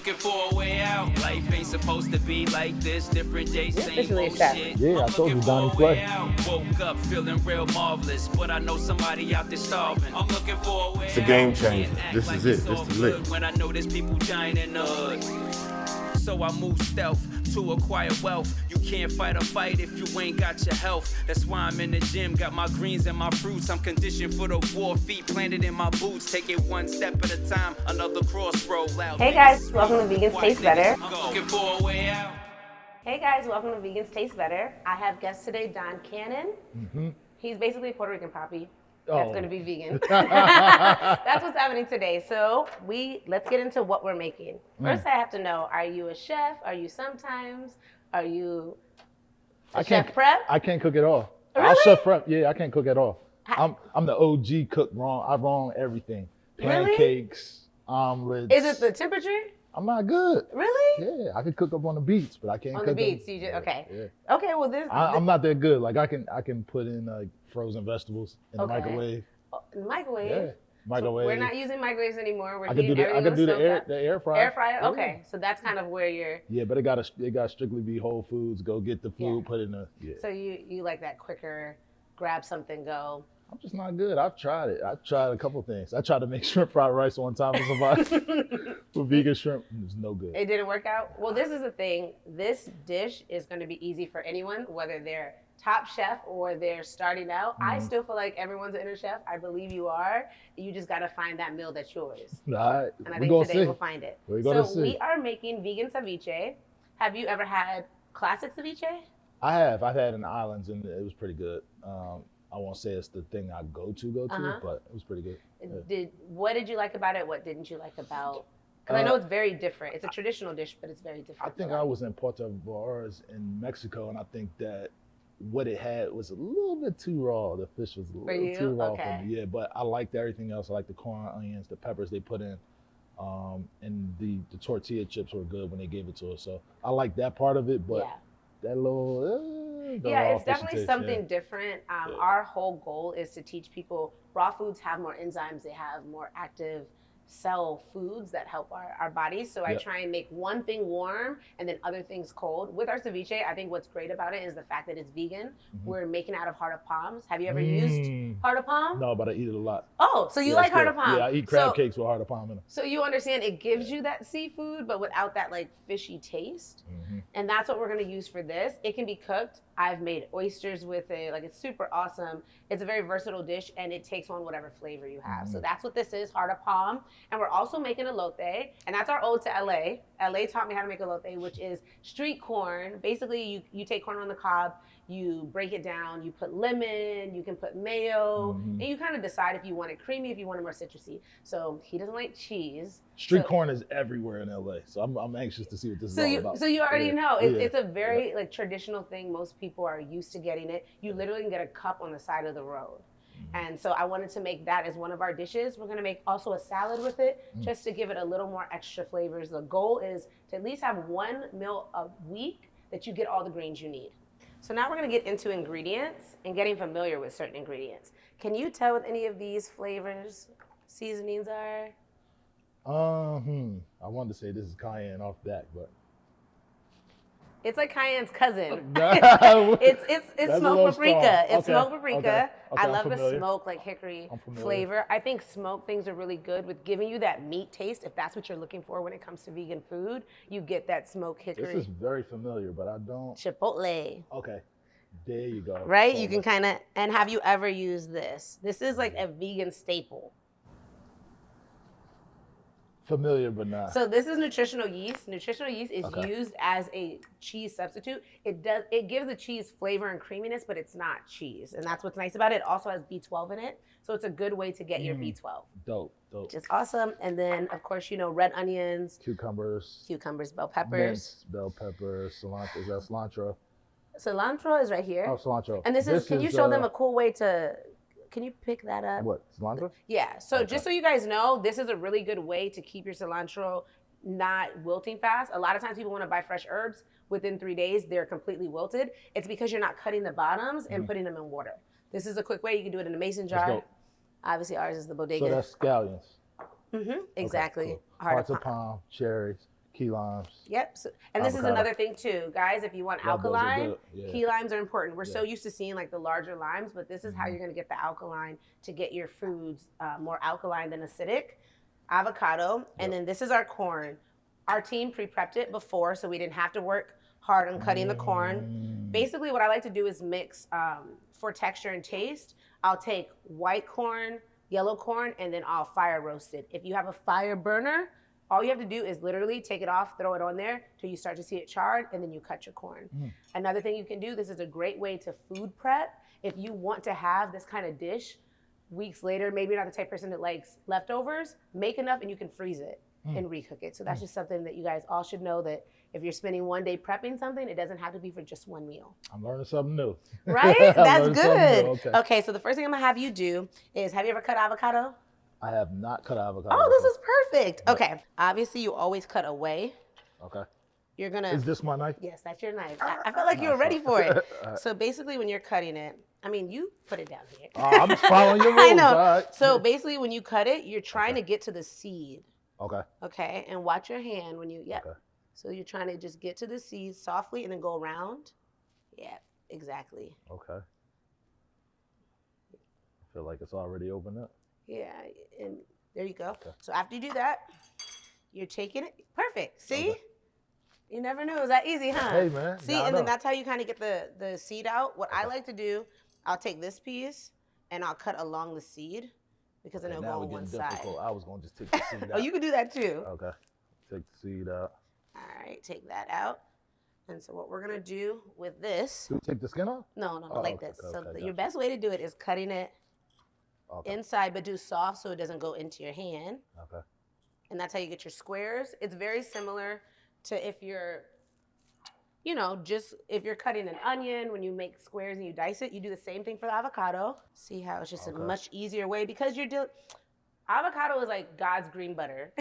looking for a way out. Life ain't supposed to be like this. Different days, same officially a old chef. shit. Yeah, I I'm told you, looking Donnie for a way Clay. out. Woke up feeling real marvelous, but I know somebody out there starving. I'm looking for a way out. It's a game changer. Can't act This like is it. it's all This is it. good when I know there's people dying in the hood. So I move stealth to acquire wealth. You can't fight a fight if you ain't got your health. That's why I'm in the gym, got my greens and my fruits. I'm conditioned for the war, feet planted in my boots. Take it one step at a time, another crossroad out. Hey guys, welcome to Vegans Taste Better. I'm looking for a way out. Hey guys, welcome to Vegans Taste Better. I have guest today, Don Cannon. He's basically a Puerto Rican poppy. That's going to be vegan. That's what's happening today. So let's get into what we're making. First, I have to know: are you a chef? Are you sometimes? Are you a chef prep? I can't cook at all. Really? I'll chef prep. Yeah, I can't cook at all. I'm the OG cook. I wrong everything. Pancakes, omelets. Is it the temperature? I'm not good. Really? Yeah, I can cook up on the beach, but I can't cook On the beach, up. you just okay. Yeah. Okay, well I'm not that good. Like I can put in like frozen vegetables in the Okay. microwave. Microwave. Yeah, microwave. So we're not using microwaves anymore. We're I can do the air fryer. Air fryer. Yeah. Okay, so that's kind of where you're. Yeah, but it got strictly be Whole Foods. Go get the food, Yeah. put it in the. Yeah. So you like that quicker, grab something, go. I'm just not good. I've tried it. I've tried a couple things. I tried to make shrimp fried rice one time with somebody with vegan shrimp. It was no good. It didn't work out. Well, this is the thing. This dish is going to be easy for anyone, whether they're top chef or they're starting out. I still feel like everyone's an inner chef. I believe you are. You just got to find that meal that's yours. All right. And I We're think gonna today see. we'll find it. We're gonna So see. we are making vegan ceviche. Have you ever had classic ceviche? I have. I've had in the islands, and it was pretty good. I won't say it's the thing I go to, but it was pretty good. Yeah. What did you like about it? What didn't you like about? Because I know it's very different. It's a traditional dish, but it's very different. I think I was in Puerto Vallarta in Mexico, and I think that what it had was a little bit too raw. The fish was a little too raw for me. Yeah, but I liked everything else. I liked the corn, onions, the peppers they put in, and the tortilla chips were good when they gave it to us. So I liked that part of it, but that little. It's definitely something different. Our whole goal is to teach people raw foods have more enzymes. They have more active cell foods that help our bodies. So I try and make one thing warm and then other things cold. With our ceviche, I think what's great about it is the fact that it's vegan. We're making out of heart of palms. Have you ever used heart of palm? No, but I eat it a lot. Oh, so you like heart of palm? Yeah, I eat crab cakes with heart of palm in them. So you understand it gives you that seafood, but without that like fishy taste. And that's what we're gonna use for this. It can be cooked. I've made oysters with it. Like it's super awesome. It's a very versatile dish and it takes on whatever flavor you have. So that's what this is, heart of palm. And we're also making elote, and that's our ode to LA. LA taught me how to make elote, which is street corn. Basically, you take corn on the cob, you break it down, you put lemon, you can put mayo, and you kind of decide if you want it creamy, if you want it more citrusy. So he doesn't like cheese. Street corn is everywhere in LA, so I'm anxious to see what this is all about. So you already know. It's a very like traditional thing. Most people are used to getting it. You literally can get a cup on the side of the road. And so I wanted to make that as one of our dishes. We're gonna make also a salad with it, just to give it a little more extra flavors. The goal is to at least have one meal a week that you get all the greens you need. So now we're gonna get into ingredients and getting familiar with certain ingredients. Can you tell what any of these flavors, seasonings are? I wanted to say this is cayenne off that, but it's like cayenne's cousin. That's it's smoked paprika. strong. It's smoked paprika. Okay, I I'm love the familiar. smoke, like hickory flavor. I think smoked things are really good with giving you that meat taste. If that's what you're looking for when it comes to vegan food, you get that smoked hickory. This is very familiar, but I don't. Chipotle. Okay, there you go. Right? You can kind of, and have you ever used this? This is like a vegan staple. Familiar, but not. So this is nutritional yeast. Nutritional yeast is used as a cheese substitute. It gives the cheese flavor and creaminess, but it's not cheese. And that's what's nice about it. It also has B12 in it. So it's a good way to get your B12. Dope. Which is awesome. And then, of course, red onions. Cucumbers, bell peppers. Mince, bell peppers, cilantro. Is that cilantro? Cilantro is right here. Oh, cilantro. And can you show them a cool way to... Can you pick that up? What, cilantro? Yeah, so just so you guys know, this is a really good way to keep your cilantro not wilting fast. A lot of times people want to buy fresh herbs. Within 3 days, they're completely wilted. It's because you're not cutting the bottoms and putting them in water. This is a quick way. You can do it in a mason jar. Obviously, ours is the Bodega. So that's scallions. Exactly. Okay, cool. Hearts of palm, cherries, Key limes. Yep. So, and this is another thing too, guys. If you want alkaline, key limes are important. We're so used to seeing like the larger limes, but this is how you're going to get the alkaline to get your foods more alkaline than acidic. Avocado, and then this is our corn. Our team pre-prepped it before, so we didn't have to work hard on cutting the corn. Basically, what I like to do is mix for texture and taste. I'll take white corn, yellow corn, and then I'll fire roast it. If you have a fire burner, all you have to do is literally take it off, throw it on there till you start to see it charred, and then you cut your corn. Another thing you can do, this is a great way to food prep. If you want to have this kind of dish weeks later, maybe you're not the type of person that likes leftovers, make enough and you can freeze it and recook it. So that's just something that you guys all should know, that if you're spending one day prepping something, it doesn't have to be for just one meal. I'm learning something new. Right? That's good. Okay, so the first thing I'm gonna have you do is, have you ever cut avocado? I have not cut avocado. Oh, this is perfect. Okay. Obviously, you always cut away. Okay. You're gonna. Is this my knife? Yes, that's your knife. I felt like you were ready for it. So basically, when you're cutting it, I mean, you put it down here. I'm just following your rules. I know. Right. So basically, when you cut it, you're trying to get to the seed. Okay. Okay. And watch your hand when you. Yep. Okay. So you're trying to just get to the seed softly and then go around. Yeah. Exactly. Okay. I feel like it's already opened up. Yeah. And there you go. Okay. So after you do that, you're taking it. Perfect. See? Okay. You never knew it was that easy, huh? Hey, man. See, and then that's how you kind of get the seed out. What I like to do, I'll take this piece and I'll cut along the seed because then it'll go on one side. Difficult. I was going to just take the seed out. Oh, you can do that too. Okay. Take the seed out. All right, take that out. And so what we're going to do with this. Do we take the skin off? No, like this. So your best way to do it is cutting it inside, but do soft so it doesn't go into your hand. Okay. And that's how you get your squares. It's very similar to if you're, just if you're cutting an onion, when you make squares and you dice it, you do the same thing for the avocado. See how it's just a much easier way, because avocado is like God's green butter.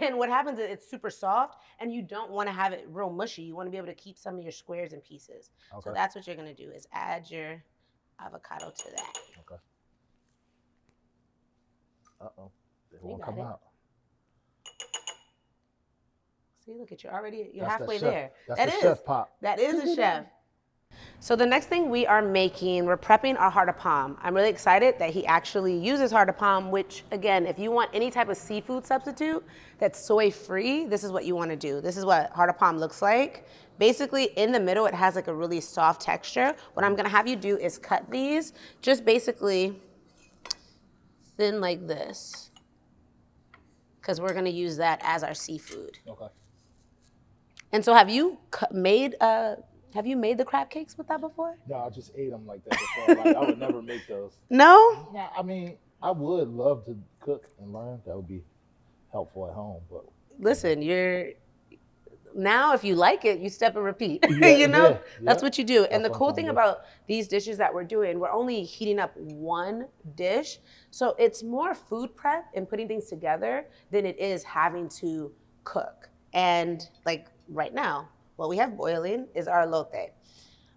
And what happens is it's super soft and you don't want to have it real mushy. You want to be able to keep some of your squares in pieces. Okay. So that's what you're going to do, is add your avocado to that. Okay. Uh-oh. It won't come out. See, look at you already. You're halfway there. That's the chef pop. That is a chef. So the next thing we are making, we're prepping our heart of palm. I'm really excited that he actually uses heart of palm, which again, if you want any type of seafood substitute that's soy-free, this is what you want to do. This is what heart of palm looks like. Basically, in the middle, it has like a really soft texture. What I'm gonna have you do is cut these just basically thin like this, because we're gonna use that as our seafood. Okay. And so have you made the crab cakes with that before? No, I just ate them like that before. Like, I would never make those. No? Yeah, I mean, I would love to cook and learn. That would be helpful at home. But listen, now if you like it, you step and repeat. Yeah, that's what you do. And the cool thing about these dishes that we're doing, we're only heating up one dish. So it's more food prep and putting things together than it is having to cook. And like right now, what we have boiling is our elote.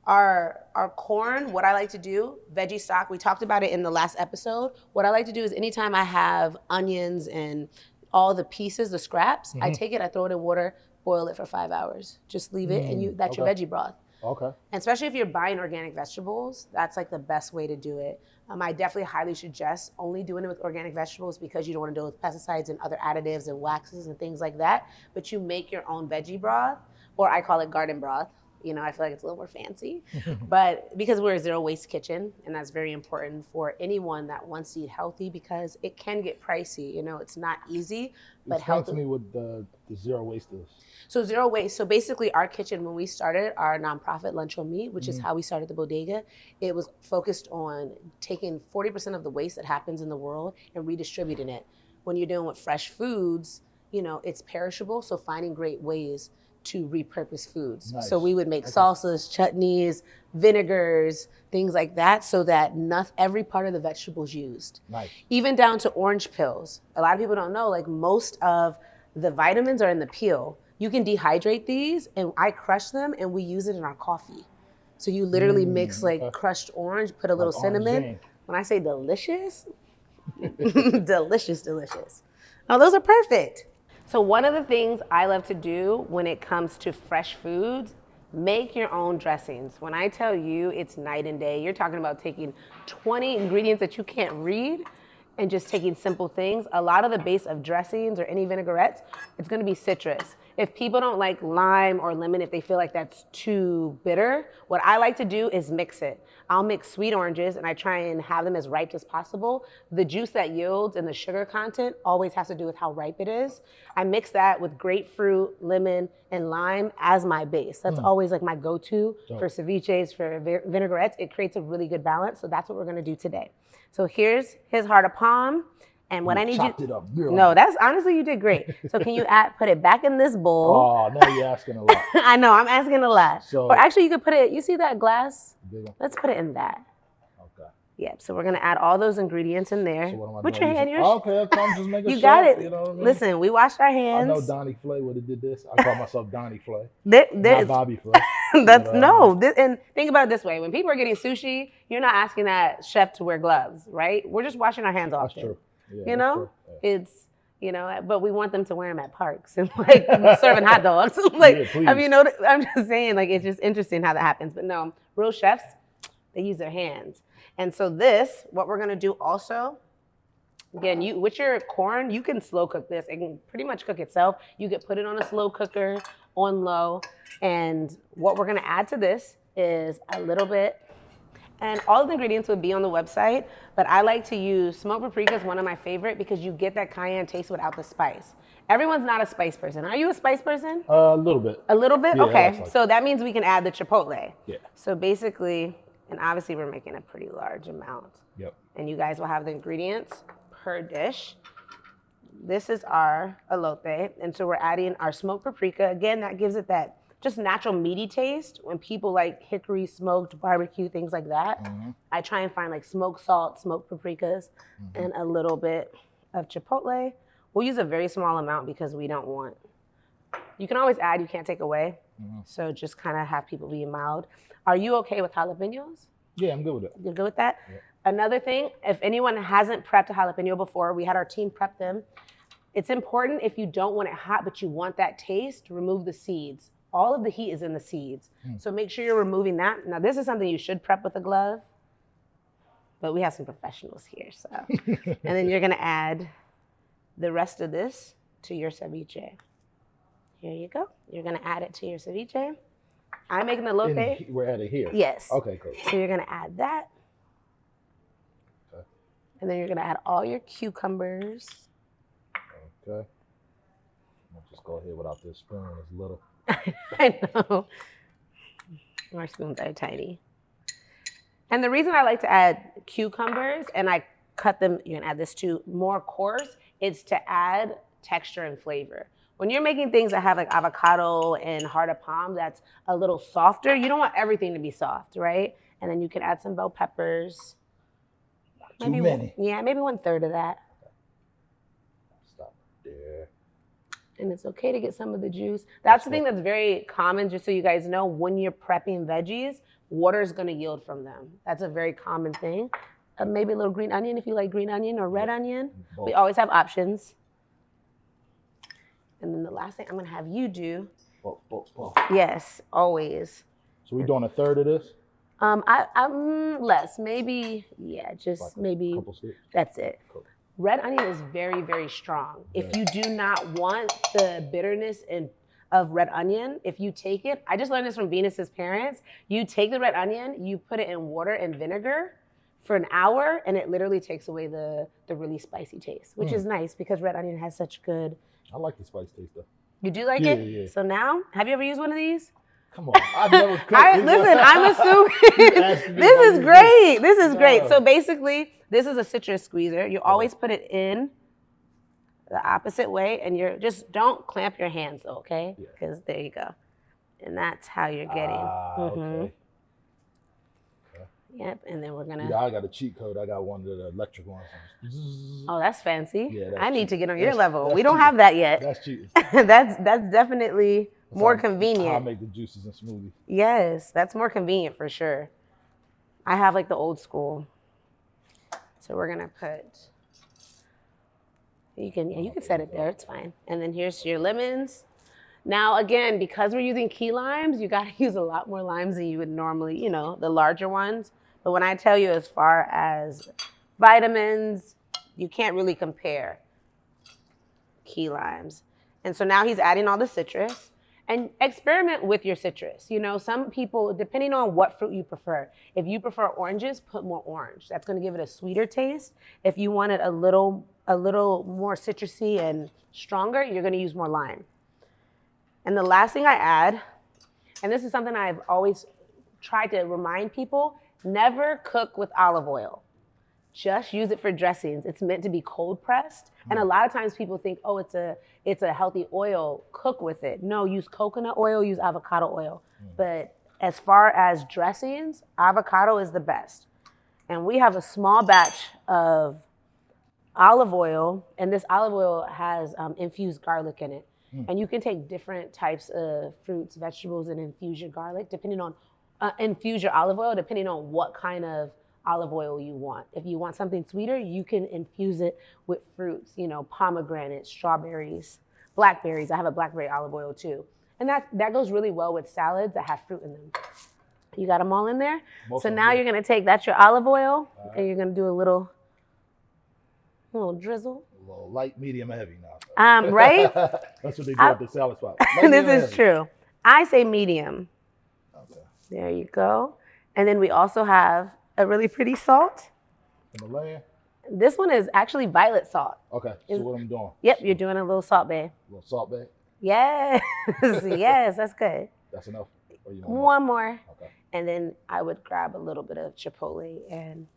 Our corn, what I like to do, veggie stock, we talked about it in the last episode. What I like to do is anytime I have onions and all the pieces, the scraps, I take it, I throw it in water, boil it for 5 hours. Just leave it, and that's your veggie broth. Okay. And especially if you're buying organic vegetables, that's like the best way to do it. I definitely highly suggest only doing it with organic vegetables, because you don't want to deal with pesticides and other additives and waxes and things like that. But you make your own veggie broth, or I call it garden broth. I feel like it's a little more fancy, but because we're a zero waste kitchen, and that's very important for anyone that wants to eat healthy, because it can get pricey. It's not easy, but healthy. Explain to me what the zero waste is. So zero waste. So basically, our kitchen, when we started our nonprofit Lunch on Meat, which is how we started the Bodega, it was focused on taking 40% of the waste that happens in the world and redistributing it. When you're dealing with fresh foods, it's perishable. So finding great ways to repurpose foods. Nice. So we would make salsas, chutneys, vinegars, things like that, so that every part of the vegetable is used. Nice. Even down to orange pills. A lot of people don't know, like most of the vitamins are in the peel. You can dehydrate these, and I crush them, and we use it in our coffee. So you literally mix crushed orange, put a little cinnamon. When I say delicious, delicious. Oh, those are perfect. So one of the things I love to do when it comes to fresh foods, make your own dressings. When I tell you it's night and day, you're talking about taking 20 ingredients that you can't read and just taking simple things. A lot of the base of dressings or any vinaigrettes, it's gonna be citrus. If people don't like lime or lemon, if they feel like that's too bitter, what I like to do is mix it. I'll mix sweet oranges and I try and have them as ripe as possible. The juice that yields and the sugar content always has to do with how ripe it is. I mix that with grapefruit, lemon, and lime as my base. That's always like my go-to for ceviches, for vinaigrettes. It creates a really good balance. So that's what we're gonna do today. So here's his heart of palm. And what I need chopped it up. No, that's honestly, you did great. So can you put it back in this bowl? Oh, now you're asking a lot. I know, I'm asking a lot. So, or actually, you could put it, you see that glass? Let's put it in that. Okay. Yep, so we're gonna add all those ingredients in there. So what am I Put doing? your hand, Okay, I'm just making you sure. got it. You know what I mean? Listen, we washed our hands. I know Donnie Flay would have did this. I call myself Donnie Flay. Not Bobby Flay. That's and think about it this way: when people are getting sushi, you're not asking that chef to wear gloves, right? We're just washing our hands off. That's true. Yeah, you know, yeah. it's but we want them to wear them at parks and like serving hot dogs. Like, have you noticed? I'm just saying, like, it's just interesting how that happens. But no, real chefs, they use their hands. And so what we're gonna do also, again, with your corn, you can slow cook this. It can pretty much cook itself. You could put it on a slow cooker on low. And what we're gonna add to this is a little bit, and all of the ingredients would be on the website, but I like to use smoked paprika is one of my favorite because you get that cayenne taste without the spice. Everyone's not a spice person. Are you a spice person? A little bit. A little bit? Yeah, okay, so that means we can add the chipotle. Yeah. So basically, and obviously we're making a pretty large amount. Yep. And you guys will have the ingredients per dish. This is our elote, and so we're adding our smoked paprika. Again, that gives it that just natural meaty taste. When people like hickory smoked barbecue, things like that, I try and find like smoked salt, smoked paprikas, and a little bit of chipotle. We'll use a very small amount because we don't want, you can always add, you can't take away. So just kind of have people be mild. Are you okay with jalapenos? Yeah, I'm good with it. You're good with that? Yeah. Another thing, if anyone hasn't prepped a jalapeno before, we had our team prep them. It's important if you don't want it hot, but you want that taste, remove the seeds. All of the heat is in the seeds. So make sure you're removing that. Now, this is something you should prep with a glove, but we have some professionals here, so. And then you're gonna add the rest of this to your ceviche. Here you go. You're gonna add it to your ceviche. I'm making the elote. We're at it here? Yes. Okay, cool. So you're gonna add that. Okay. And then you're gonna add all your cucumbers. Okay. I'll just go ahead without this spoon. It's little. I know. Our spoons are tiny. And the reason I like to add cucumbers, and I cut them, you can add this too, more coarse, is to add texture and flavor. When you're making things that have like avocado and heart of palm that's a little softer, you don't want everything to be soft, right? And then you can add some bell peppers. Too many. Yeah, maybe 1/3 of that. Stop there. And it's okay to get some of the juice. That's the thing that's very common, just so you guys know, when you're prepping veggies, water is gonna yield from them. That's a very common thing. Maybe a little green onion if you like green onion or red onion. Both. We always have options. And then the last thing I'm gonna have you do. Yes, always. So we're doing 1/3 of this? I'm less, maybe, yeah, just like maybe, that's it. Cool. Red onion is very, very strong. Yeah. If you do not want the bitterness of red onion, if you take it, I just learned this from Venus's parents, you take the red onion, you put it in water and vinegar for an hour, and it literally takes away the really spicy taste, which is nice because red onion has such good. I like the spice taste though. You do like it? Yeah. So now, have you ever used one of these? Come on, I've never cooked. Listen, I'm assuming this is great. This is great. So basically, this is a citrus squeezer. You always put it in the opposite way, and just don't clamp your hands, okay? Because there you go. And that's how you're getting. Okay. Yep, and then we're gonna. Yeah, I got a cheat code. I got one of the electric ones. Oh, that's fancy. Yeah, I need to get on your level. We don't have that yet. That's cheating. that's definitely more convenient. I make the juices and smoothies. Yes, that's more convenient for sure. I have like the old school. So we're gonna put You can set it there. It's fine. And then here's your lemons. Now, again, because we're using key limes, you got to use a lot more limes than you would normally, the larger ones. But when I tell you as far as vitamins, you can't really compare key limes. And so now he's adding all the citrus. And experiment with your citrus. Some people, depending on what fruit you prefer, if you prefer oranges, put more orange. That's going to give it a sweeter taste. If you want it a little more citrusy and stronger, you're going to use more lime. And the last thing I add, and this is something I've always tried to remind people, never cook with olive oil. Just use it for dressings. It's meant to be cold pressed. And a lot of times people think, oh, it's a healthy oil, cook with it. No, use coconut oil, use avocado oil. But as far as dressings, avocado is the best. And we have a small batch of olive oil, and this olive oil has infused garlic in it. And you can take different types of fruits, vegetables, and infuse your garlic, infuse your olive oil, depending on what kind of olive oil you want. If you want something sweeter, you can infuse it with fruits, pomegranates, strawberries, blackberries. I have a blackberry olive oil too. And that goes really well with salads that have fruit in them. You got them all in there? So now you're gonna take, that's your olive oil, and you're gonna do a little drizzle. A little light, medium, heavy now. Right? That's what they do at the salad spot. This is true. I say medium. Okay. There you go. And then we also have a really pretty salt. Himalayan? This one is actually violet salt. Okay, so what I'm doing? Yep, you're doing a little salt bay. A little salt bay? Yes, yes, that's good. That's enough? Or you want one more. Okay. And then I would grab a little bit of chipotle and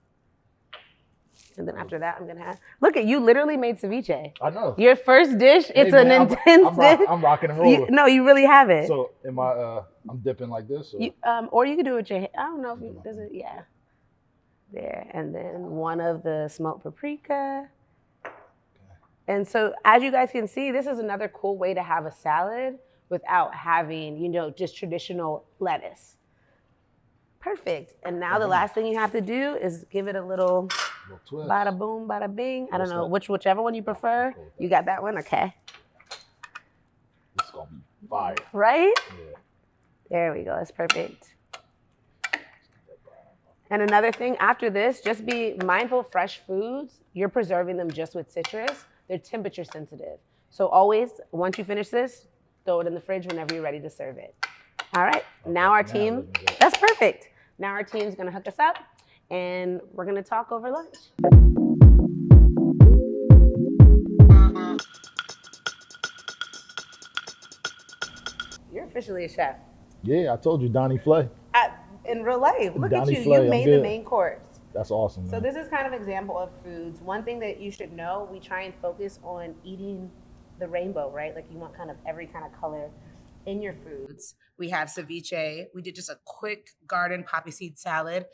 then after that, I'm gonna have. Look at you! Literally made ceviche. I know. Your first dish. It's an intense dish. I'm rocking and rolling. No, you really have it. So am I? I'm dipping like this. Or, or you can do it with your hand. I don't know if you does it. Yeah. There, and then one of the smoked paprika. Okay. And so, as you guys can see, this is another cool way to have a salad without having, just traditional lettuce. Perfect. And now the last thing you have to do is give it a little twist. Bada boom, bada bing. I don't know, whichever one you prefer. You got that one? Okay. This is going to be fire. Right? Yeah. There we go. That's perfect. And another thing after this, just be mindful of fresh foods. You're preserving them just with citrus. They're temperature sensitive. So always, once you finish this, throw it in the fridge whenever you're ready to serve it. All right. Okay. Now our team, that's perfect. Now our team's going to hook us up and we're going to talk over lunch. You're officially a chef. Yeah, I told you, Donnie Flay. In real life, look Donnie at you. Flay, You made the main course. That's awesome, man. So this is kind of an example of foods. One thing that you should know, we try and focus on eating the rainbow, right? Like you want kind of every kind of color in your foods. We have ceviche. We did just a quick garden poppy seed salad.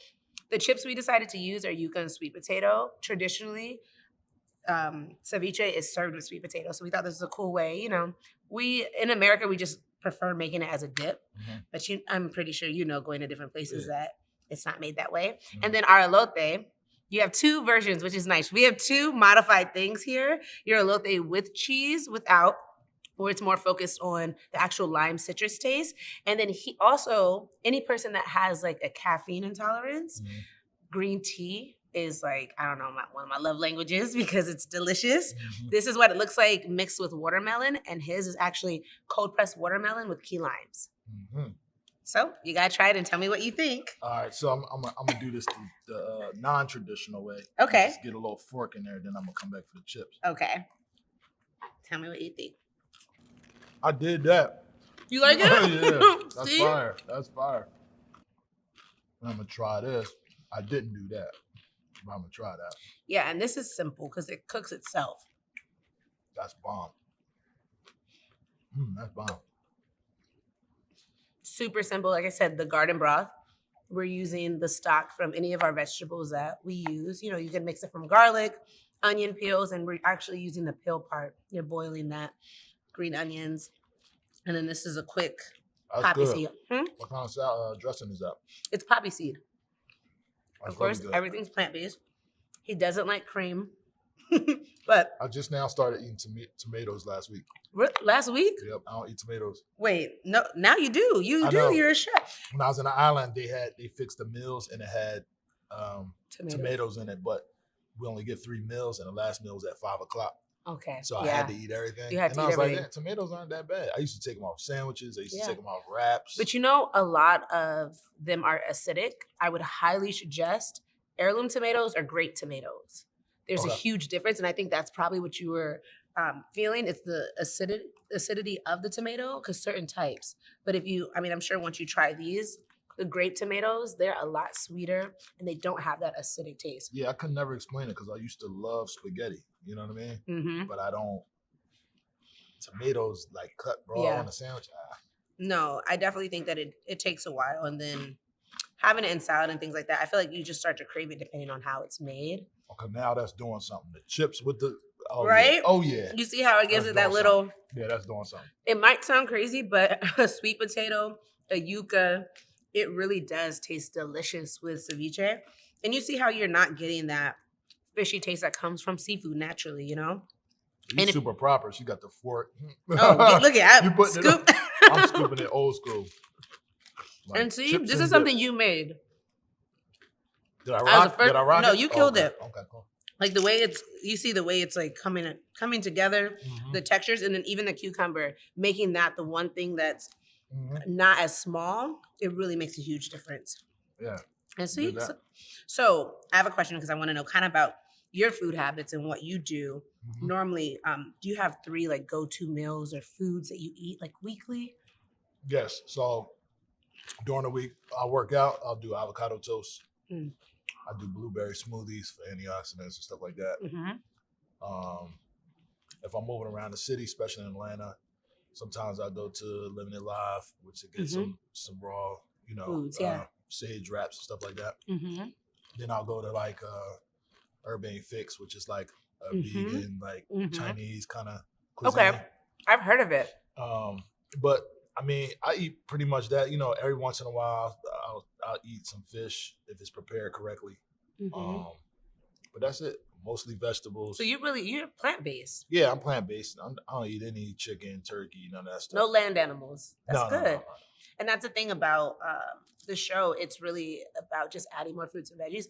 The chips we decided to use are yuca and sweet potato. Traditionally, ceviche is served with sweet potato. So we thought this was a cool way. In America, we just prefer making it as a dip. Mm-hmm. But I'm pretty sure going to different places that it's not made that way. Mm-hmm. And then our elote, you have two versions, which is nice. We have two modified things here. Your elote with cheese, without, or it's more focused on the actual lime citrus taste. And then any person that has like a caffeine intolerance, green tea is like, I don't know, one of my love languages because it's delicious. Mm-hmm. This is what it looks like mixed with watermelon, and his is actually cold pressed watermelon with key limes. Mm-hmm. So you gotta try it and tell me what you think. All right, so I'm gonna do this the non-traditional way. Okay. Just get a little fork in there, then I'm gonna come back for the chips. Okay. Tell me what you think. I did that. You like it? Yeah, that's fire. That's fire. I'm gonna try this. I didn't do that, but I'm gonna try that. Yeah, and this is simple because it cooks itself. That's bomb. That's bomb. Super simple. Like I said, the garden broth. We're using the stock from any of our vegetables that we use. You can mix it from garlic, onion peels, and we're actually using the peel part. You're boiling that, green onions. And then this is a quick poppy seed. What kind of dressing is that? It's poppy seed. That's of course, everything's plant-based. He doesn't like cream. But I just now started eating tomatoes last week. Last week? Yep, I don't eat tomatoes. Wait, no, now you do. You do. You're a chef. When I was in the island, they fixed the meals and it had tomatoes in it, but we only get 3 meals and the last meal was at 5 o'clock. Okay. So I had to eat everything. You had and to I eat was everything. like, tomatoes aren't that bad. I used to take them off sandwiches. I used to take them off wraps. But you know, a lot of them are acidic. I would highly suggest heirloom tomatoes or grape tomatoes. There's a huge difference. And I think that's probably what you were feeling. It's the acidity of the tomato, because certain types. But I'm sure once you try these, the grape tomatoes, they're a lot sweeter and they don't have that acidic taste. Yeah, I could never explain it because I used to love spaghetti. You know what I mean? Mm-hmm. But I don't. Tomatoes like cut raw on a sandwich. No, I definitely think that it takes a while, and then having it in salad and things like that, I feel like you just start to crave it depending on how it's made. Okay, now that's doing something. The chips with the right? Yeah. Oh yeah. You see how it gives it that little something. Yeah, that's doing something. It might sound crazy, but a sweet potato, a yuca, it really does taste delicious with ceviche. And you see how you're not getting that fishy taste that comes from seafood naturally, you know? She's super proper. She got the fork. Oh, look at you putting scoop. I'm scooping it old school. Like, and see, this is something you made. Did I rock it? No, you killed it. Okay, cool. Like the way it's like coming together, the textures, and then even the cucumber, making that the one thing that's not as small, it really makes a huge difference. Yeah. And see, so I have a question because I want to know kind of about your food habits and what you do. Normally, do you have 3 like go-to meals or foods that you eat like weekly? Yes. So during the week, I'll work out. I'll do avocado toast. I do blueberry smoothies for antioxidants and stuff like that. If I'm moving around the city, especially in Atlanta, sometimes I go to Limited Live, which to get some raw, foods, sage wraps and stuff like that. Then I'll go to like Urban Fix, which is like a vegan, like Chinese kind of cuisine. Okay, I've heard of it. But I mean, I eat pretty much that. Every once in a while, I'll eat some fish if it's prepared correctly. But that's it. Mostly vegetables. So you're plant-based. Yeah, I'm plant-based. I don't eat any chicken, turkey, none of that stuff. No land animals. That's good. No. And that's the thing about the show. It's really about just adding more fruits and veggies.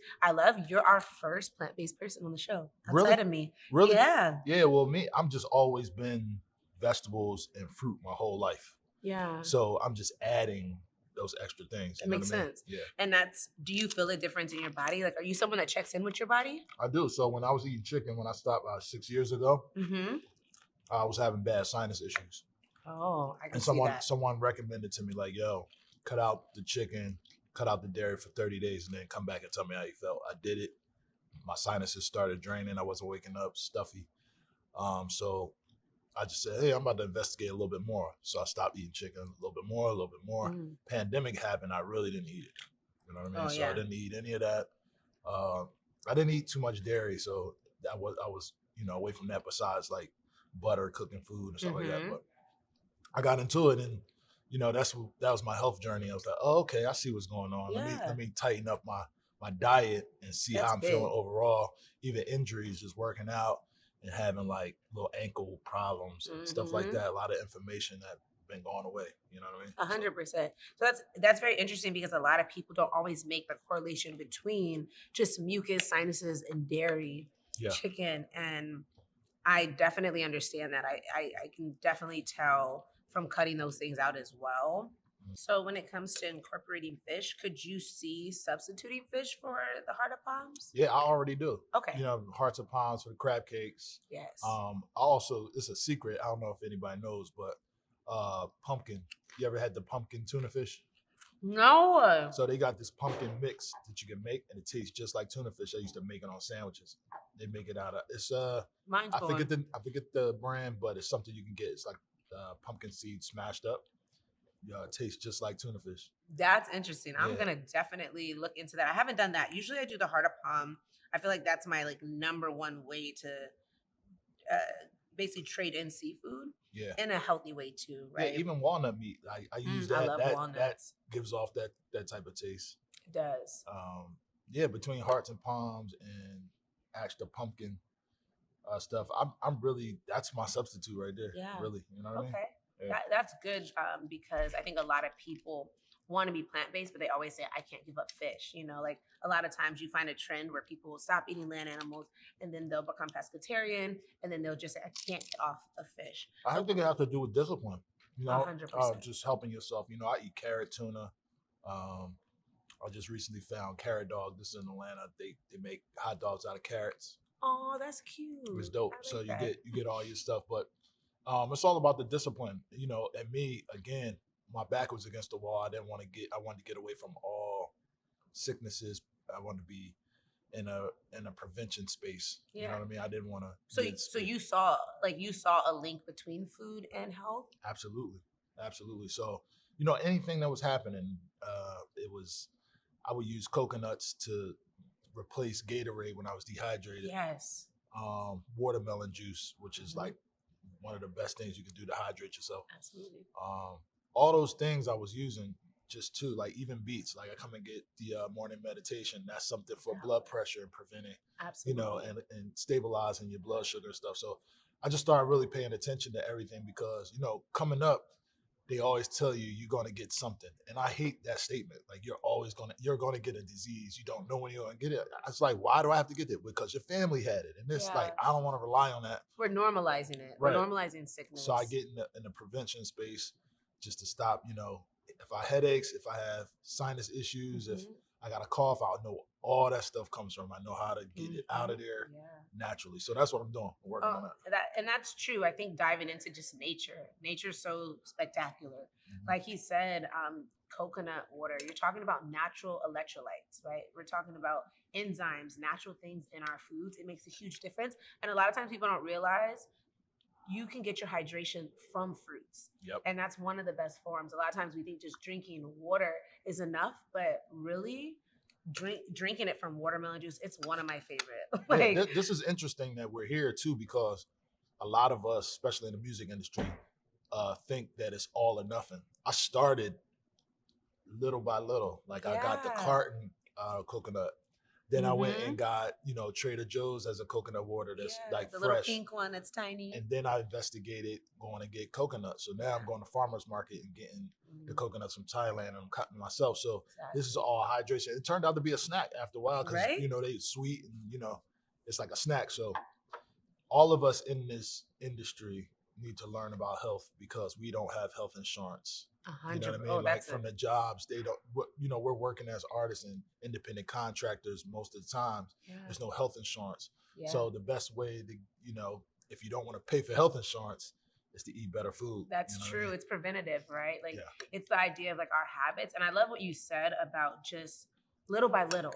You're our first plant-based person on the show outside of me. Really? Yeah. Yeah, well, I'm just always been vegetables and fruit my whole life. Yeah. So I'm just adding those extra things. That makes sense. Yeah. And do you feel a difference in your body? Like, are you someone that checks in with your body? I do. So when I was eating chicken, when I stopped 6 years ago, I was having bad sinus issues. Oh, I can see that. And someone recommended to me, like, yo, cut out the chicken, cut out the dairy for 30 days, and then come back and tell me how you felt. I did it. My sinuses started draining. I wasn't waking up, stuffy. So I just said, hey, I'm about to investigate a little bit more. So I stopped eating chicken a little bit more. Pandemic happened. I really didn't eat it. You know what I mean? So I didn't eat any of that. I didn't eat too much dairy. So I was away from that besides like butter, cooking food and stuff like that. But I got into it and, that was my health journey. I was like, oh, okay, I see what's going on. Yeah. Let me tighten up my diet and see how I'm feeling overall. Even injuries, just working out. And having like little ankle problems and stuff like that. A lot of inflammation that been going away. You know what I mean? 100%. So that's very interesting because a lot of people don't always make the correlation between just mucus, sinuses, and dairy, chicken. And I definitely understand that. I can definitely tell from cutting those things out as well. So when it comes to incorporating fish, could you see substituting fish for the heart of palms? Yeah, I already do. Okay. Hearts of palms for the crab cakes. Yes. Also, it's a secret. I don't know if anybody knows, but pumpkin. You ever had the pumpkin tuna fish? No. So they got this pumpkin mix that you can make, and it tastes just like tuna fish. I used to make it on sandwiches. They make it out of I forget the brand, but it's something you can get. It's like pumpkin seeds smashed up. Yeah, it tastes just like tuna fish. That's interesting. I'm gonna definitely look into that. I haven't done that. Usually I do the heart of palm. I feel like that's my number one way to basically trade in seafood. Yeah. In a healthy way too, right? Yeah, even walnut meat. I use that. I love walnuts. That gives off that type of taste. It does. Between hearts and palms and extra pumpkin, stuff. I'm really, that's my substitute right there. Yeah. Really, you know what I mean? Yeah. That's good because I think a lot of people want to be plant-based, but they always say, I can't give up fish. You know, like a lot of times you find a trend where people will stop eating land animals and then they'll become pescatarian and then they'll just say, I can't get off of fish. I think it has to do with discipline, you know, 100%. Just helping yourself. You know, I eat carrot tuna. I just recently found Carrot Dog. This is in Atlanta. They make hot dogs out of carrots. Oh, that's cute. It's dope. Like so you get all your stuff, but it's all about the discipline, you know. And me, again, my back was against the wall. I wanted to get away from all sicknesses. I wanted to be in a prevention space. You know what I mean? I didn't want to. So you saw a link between food and health? Absolutely. So, you know, anything that was happening, I would use coconuts to replace Gatorade when I was dehydrated. Yes. Watermelon juice, which is like one of the best things you can do to hydrate yourself. Absolutely. All those things I was using just to, like, even beets. Like I come and get the morning meditation. That's something for blood pressure and preventing, you know, and stabilizing your blood sugar and stuff. So I just started really paying attention to everything because, you know, coming up, they always tell you you're going to get something. And I hate that statement. Like you're going to get a disease. You don't know when you're going to get it. It's like, why do I have to get it? Because your family had it. And it's like, I don't want to rely on that. We're normalizing it. Right. We're normalizing sickness. So I get in the prevention space just to stop, you know, if I headaches, if I have sinus issues, if I got a cough, I know all that stuff comes from. I know how to get it out of there naturally. So that's what I'm doing. I'm working on that. And that's true. I think diving into just nature. Nature's so spectacular. Like he said, coconut water. You're talking about natural electrolytes, right? We're talking about enzymes, natural things in our foods. It makes a huge difference. And a lot of times people don't realize you can get your hydration from fruits. Yep. And that's one of the best forms. A lot of times we think just drinking water is enough, but really drinking it from watermelon juice, it's one of my favorite. This is interesting that we're here too, because a lot of us, especially in the music industry, think that it's all or nothing. I started little by little. Like I got the carton coconut. Then I went and got, you know, Trader Joe's as a coconut water that's like the fresh. Little pink one that's tiny. And then I investigated going to get coconuts. So now I'm going to farmer's market and getting the coconuts from Thailand and I'm cutting myself. So this is all hydration. It turned out to be a snack after a while because, you know, they're sweet and, you know, it's like a snack. So all of us in this industry need to learn about health because we don't have health insurance. 100%. You know what I mean? Like from the jobs, they don't, you know, we're working as artists and independent contractors most of the time. There's no health insurance. So the best way to, you know, if you don't want to pay for health insurance, is to eat better food. That's true. I mean? It's preventative, right? Like it's the idea of like our habits. And I love what you said about just little by little.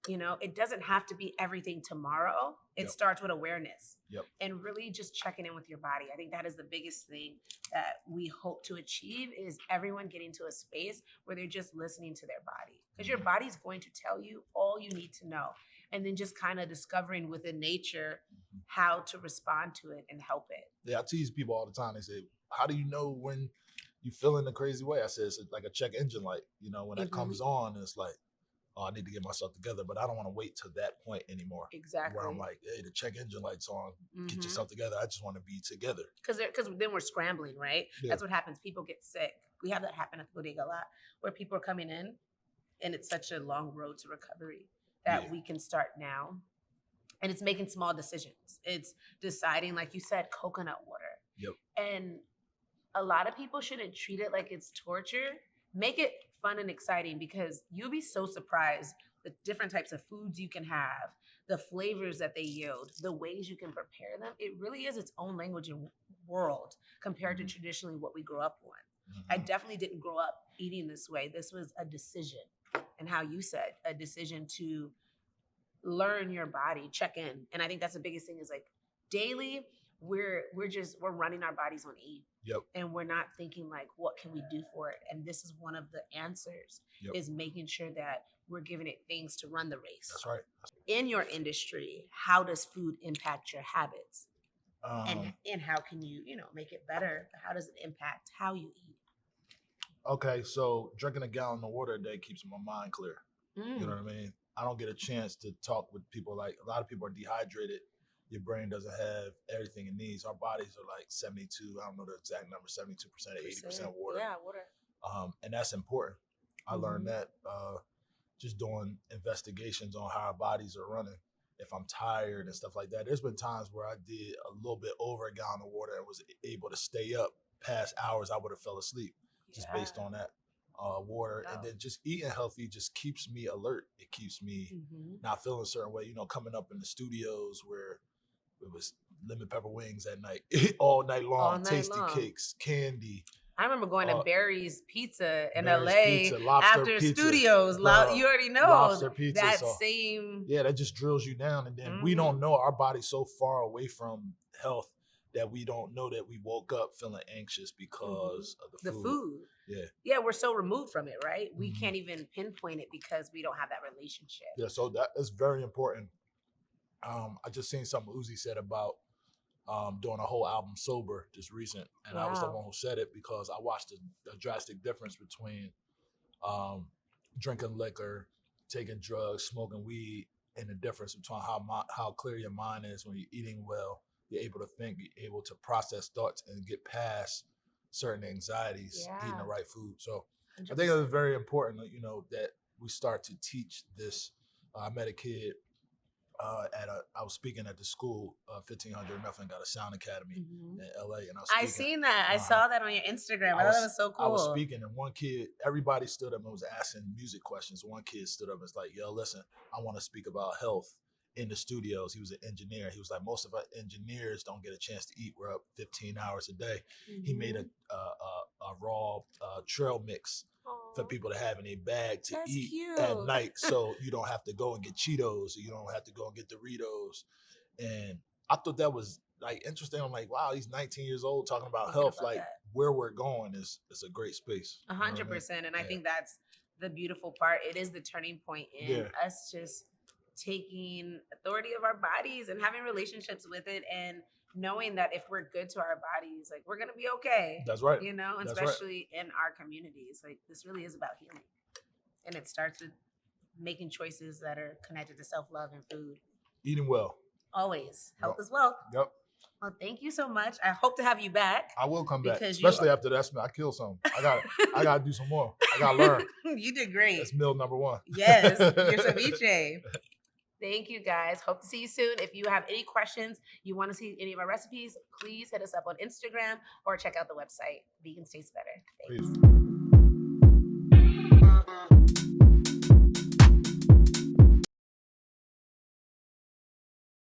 You know, it doesn't have to be everything tomorrow. It starts with awareness and really just checking in with your body. I think that is the biggest thing that we hope to achieve is everyone getting to a space where they're just listening to their body because your body's going to tell you all you need to know. And then just kind of discovering within nature how to respond to it and help it. Yeah, I tease people all the time. They say, how do you know when you feel in a crazy way? I said, it's like a check engine light. You know, when that comes on, it's like, oh, I need to get myself together, but I don't want to wait to that point anymore. Exactly. Where I'm like, hey, the check engine light's on, get yourself together. I just want to be together. Because then we're scrambling, right? Yeah. That's what happens. People get sick. We have that happen at the Bodega a lot, where people are coming in, and it's such a long road to recovery that we can start now. And it's making small decisions. It's deciding, like you said, coconut water. Yep. And a lot of people shouldn't treat it like it's torture. Make it fun and exciting because you'll be so surprised the different types of foods you can have, the flavors that they yield, the ways you can prepare them. It really is its own language and world compared to traditionally what we grew up on. I definitely didn't grow up eating this way. This was a decision. And how you said, a decision to learn your body, check in. And I think that's the biggest thing is like daily, we're running our bodies on E. Yep. And we're not thinking like, what can we do for it? And this is one of the answers is making sure that we're giving it things to run the race. That's right. In your industry, how does food impact your habits? And how can you, make it better? How does it impact how you eat? Okay. So drinking a gallon of water a day keeps my mind clear. You know what I mean? I don't get a chance to talk with people. Like a lot of people are dehydrated, your brain doesn't have everything it needs. Our bodies are like 72, I don't know the exact number, 72% to 80% water. Yeah, water. And that's important. I learned that just doing investigations on how our bodies are running. If I'm tired and stuff like that, there's been times where I did a little bit over a gallon of water and was able to stay up past hours I would have fell asleep just based on that water. And then just eating healthy just keeps me alert. It keeps me not feeling a certain way. You know, coming up in the studios where it was lemon pepper wings at night, all night long, tasty cakes, candy. I remember going to Barry's Pizza in LA after pizza. Studios. You already know lobster pizza, that same. Yeah, that just drills you down. And then we don't know, our body's so far away from health that we don't know that we woke up feeling anxious because of the food. Yeah, we're so removed from it, right? We can't even pinpoint it because we don't have that relationship. Yeah, so that is very important. I just seen something Uzi said about doing a whole album sober, just recent, and I was the one who said it because I watched a drastic difference between drinking liquor, taking drugs, smoking weed, and the difference between how clear your mind is when you're eating well. You're able to think, you're able to process thoughts and get past certain anxieties, eating the right food. So 100%. I think it's very important, you know, that we start to teach this. I met a kid I was speaking at the school, 1500 Nothing, got a sound academy in LA, and I seen that. I saw that on your Instagram. I thought that was so cool. I was speaking, and one kid, everybody stood up and was asking music questions. One kid stood up and was like, "Yo, listen, I want to speak about health in the studios." He was an engineer. He was like, "Most of our engineers don't get a chance to eat. We're up 15 hours a day." He made a raw trail mix for people to have in a bag to eat at night, so you don't have to go and get Cheetos, or you don't have to go and get Doritos. And I thought that was like interesting. I'm like, wow, he's 19 years old talking about health. Like where we're going is a great space. 100%. And I think that's the beautiful part. It is the turning point in us just taking authority of our bodies and having relationships with it, and knowing that if we're good to our bodies, like we're gonna be okay. That's right. You know, especially in our communities. Like this really is about healing, and it starts with making choices that are connected to self-love and food. Eating well. Always. Health as well. Yep. Well, thank you so much. I hope to have you back. I will come back, especially after that. I killed some. I gotta do some more. I gotta learn. You did great. That's meal number one. Yes, your ceviche. Thank you, guys. Hope to see you soon. If you have any questions, you want to see any of our recipes, please hit us up on Instagram or check out the website. Vegans Taste Better. Thanks. Peace.